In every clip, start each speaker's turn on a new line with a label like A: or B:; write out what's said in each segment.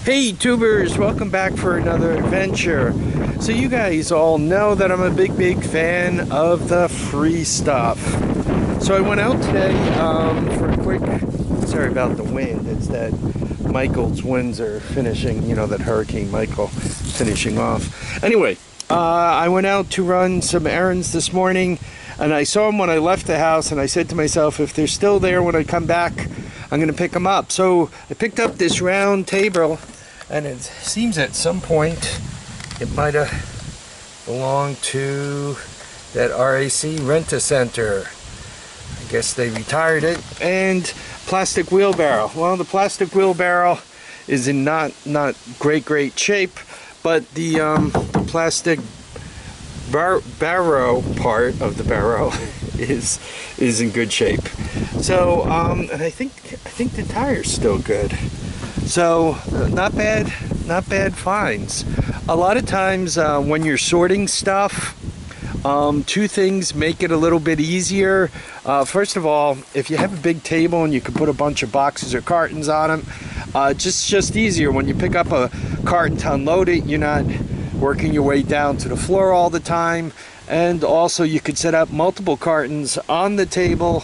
A: Hey tubers, welcome back for another adventure. So you guys all know that I'm a big fan of the free stuff. So I went out today for a quick, sorry about the wind, it's that Michael's winds are finishing, you know, that Hurricane Michael finishing off. Anyway, I went out to run some errands this morning and I saw them when I left the house and I said to myself, if they're still there when I come back, I'm going to pick them up. So I picked up this round table, and it seems at some point it might have belonged to that RAC Rent-A-Center. I guess they retired it. And plastic wheelbarrow. Well, the plastic wheelbarrow is in not great shape, but the plastic Barrow part of the Barrow is in good shape. So and I think the tire's still good. So not bad finds. A lot of times when you're sorting stuff, two things make it a little bit easier. First of all, if you have a big table and you can put a bunch of boxes or cartons on them, just easier. When you pick up a carton to unload it, you're not working your way down to the floor all the time. And also you could set up multiple cartons on the table,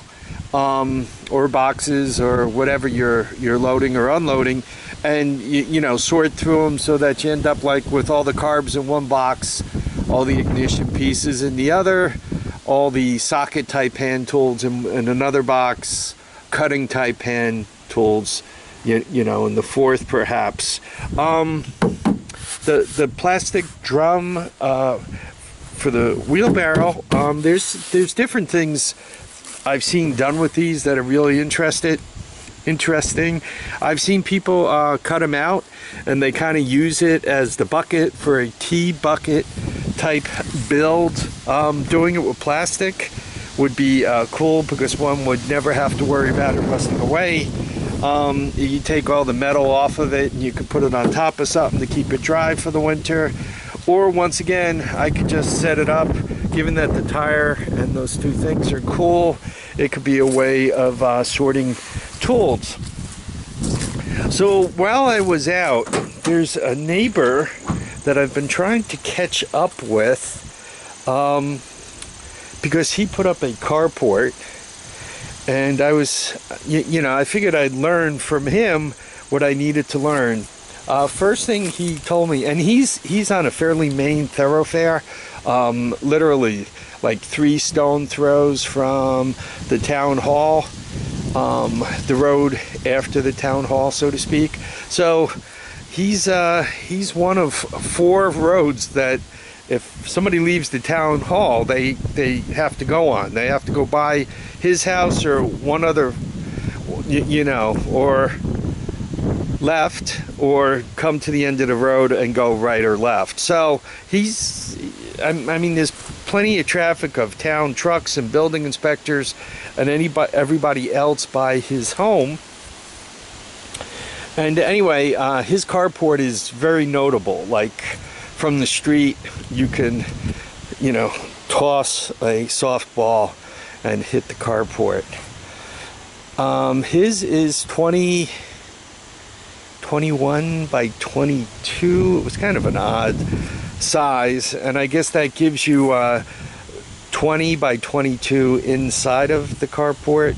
A: or boxes or whatever you're loading or unloading, and you know, sort through them so that you end up like with all the carbs in one box, all the ignition pieces in the other, all the socket type hand tools in another box, cutting type hand tools, you know, in the fourth perhaps. The plastic drum for the wheelbarrow, there's different things I've seen done with these that are really interesting. I've seen people cut them out and they kind of use it as the bucket for a tea bucket type build. Doing it with plastic would be cool because one would never have to worry about it rusting away. You take all the metal off of it and you could put it on top of something to keep it dry for the winter. Or once again, I could just set it up. Given that the tire and those two things are cool, it could be a way of sorting tools. So while I was out, there's a neighbor that I've been trying to catch up with because he put up a carport, and I was, you know, I figured I'd learn from him what I needed to learn. First thing he told me, and he's on a fairly main thoroughfare, literally like 3 stone throws from the town hall, the road after the town hall, so to speak. So he's one of 4 roads that if somebody leaves the town hall, they have to go on. They have to go by his house or one other, you know, or left, or come to the end of the road and go right or left. So I mean, there's plenty of traffic of town trucks and building inspectors and everybody else by his home. And anyway, his carport is very notable. Like from the street, you can, you know, toss a softball and hit the carport. His is 21 by 22. It was kind of an odd size, and I guess that gives you 20 by 22 inside of the carport.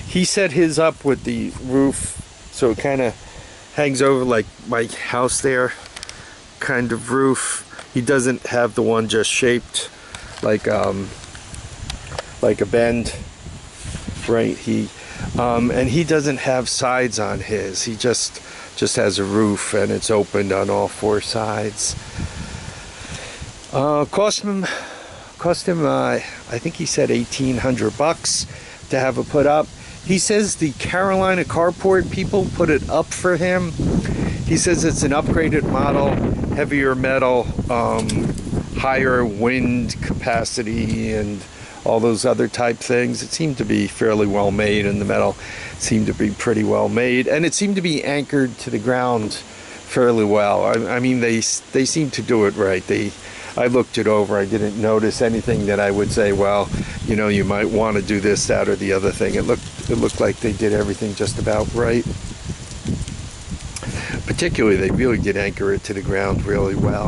A: He set his up with the roof, so it kind of hangs over like my house there, kind of roof. He doesn't have the one just shaped like a bend, right? And he doesn't have sides on his. He just has a roof and it's opened on all 4 sides. Cost him I think he said $1,800 to have it put up. He says the Carolina carport people put it up for him. He says it's an upgraded model, heavier metal, higher wind capacity and all those other type things. It seemed to be fairly well made, and the metal seemed to be pretty well made, and it seemed to be anchored to the ground fairly well. I mean, they seem to do it right. I looked it over. I didn't notice anything that I would say, well, you know, you might want to do this, that, or the other thing. It looked like they did everything just about right. particularly they really did anchor it to the ground really well,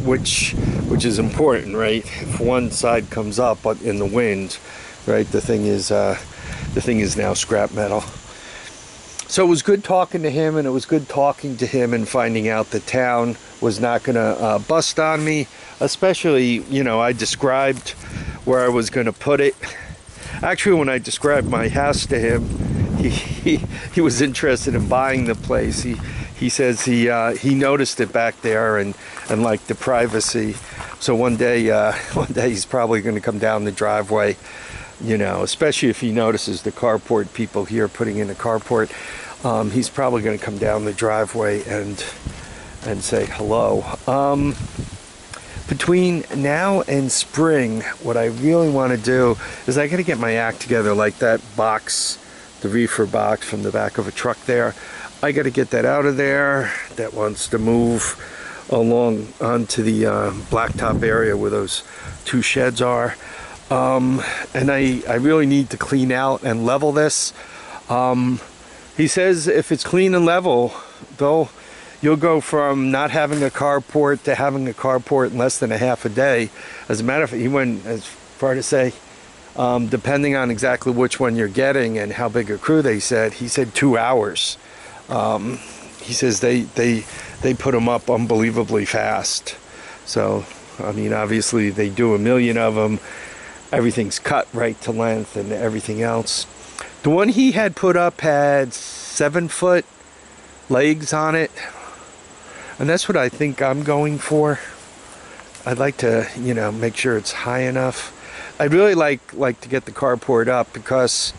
A: which is important, right? If one side comes up in the wind, right, the thing is now scrap metal. So it was good talking to him, and it was good talking to him and finding out the town was not going to bust on me, especially, you know, I described where I was going to put it. Actually, when I described my house to him, he was interested in buying the place. He says he noticed it back there and liked the privacy. So one day he's probably going to come down the driveway, you know, especially if he notices the carport people here putting in a carport. He's probably going to come down the driveway and say hello. Between now and spring, what I really want to do is I got to get my act together, like that box, the reefer box from the back of a truck there. I got to get that out of there. That wants to move along onto the blacktop area where those two sheds are. And I really need to clean out and level this. He says if it's clean and level, though, you'll go from not having a carport to having a carport in less than a half a day. As a matter of fact, he went as far to say, depending on exactly which one you're getting and how big a crew he said 2 hours. He says they put them up unbelievably fast. So, I mean, obviously they do 1 million of them. Everything's cut right to length and everything else. The one he had put up had 7-foot legs on it. And that's what I think I'm going for. I'd like to, you know, make sure it's high enough. I'd really like to get the carport up because,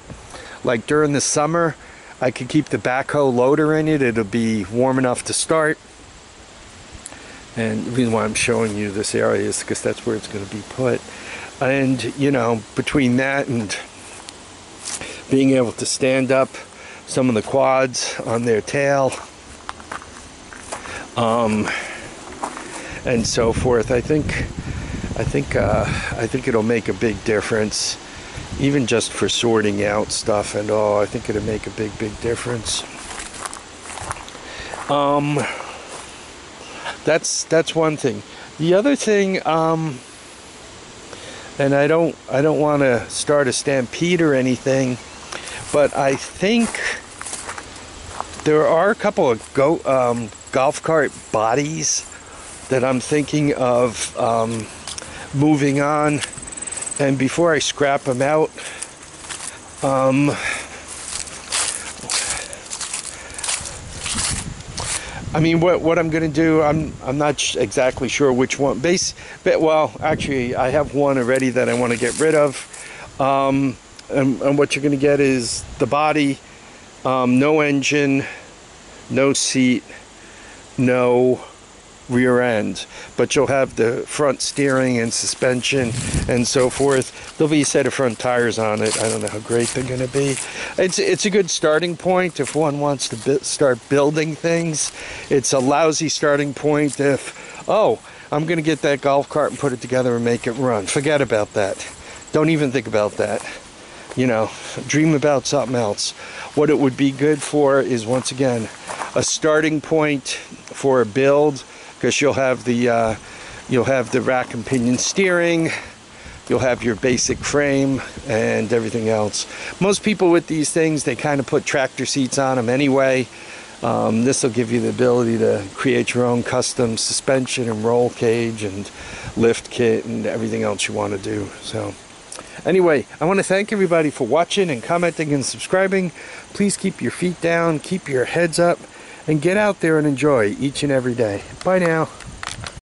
A: like, during the summer, I could keep the backhoe loader in it. It'll be warm enough to start. And the reason why I'm showing you this area is because that's where it's going to be put. And, you know, between that and being able to stand up some of the quads on their tail, and so forth, I think it'll make a big difference, even just for sorting out stuff and all. I think it'll make a big difference. That's one thing. The other thing, and I don't want to start a stampede or anything, but I think there are a couple of golf cart bodies that I'm thinking of moving on, and before I scrap them out, I mean, what I'm going to do, I'm not exactly sure which one. Well, actually, I have one already that I want to get rid of. And what you're going to get is the body, no engine, no seat, no rear end, but you'll have the front steering and suspension and so forth. There'll be a set of front tires on it. I don't know how great they're going to be. It's a good starting point if one wants to start building things. It's a lousy starting point if, oh, I'm going to get that golf cart and put it together and make it run. Forget about that. Don't even think about that. You know, dream about something else. What it would be good for is, once again, a starting point for a build, because you'll have the rack and pinion steering, you'll have your basic frame and everything else. Most people with these things, they kind of put tractor seats on them anyway. This will give you the ability to create your own custom suspension and roll cage and lift kit and everything else you want to do. So anyway, I want to thank everybody for watching and commenting and subscribing. Please keep your feet down, keep your heads up, and get out there and enjoy each and every day. Bye now.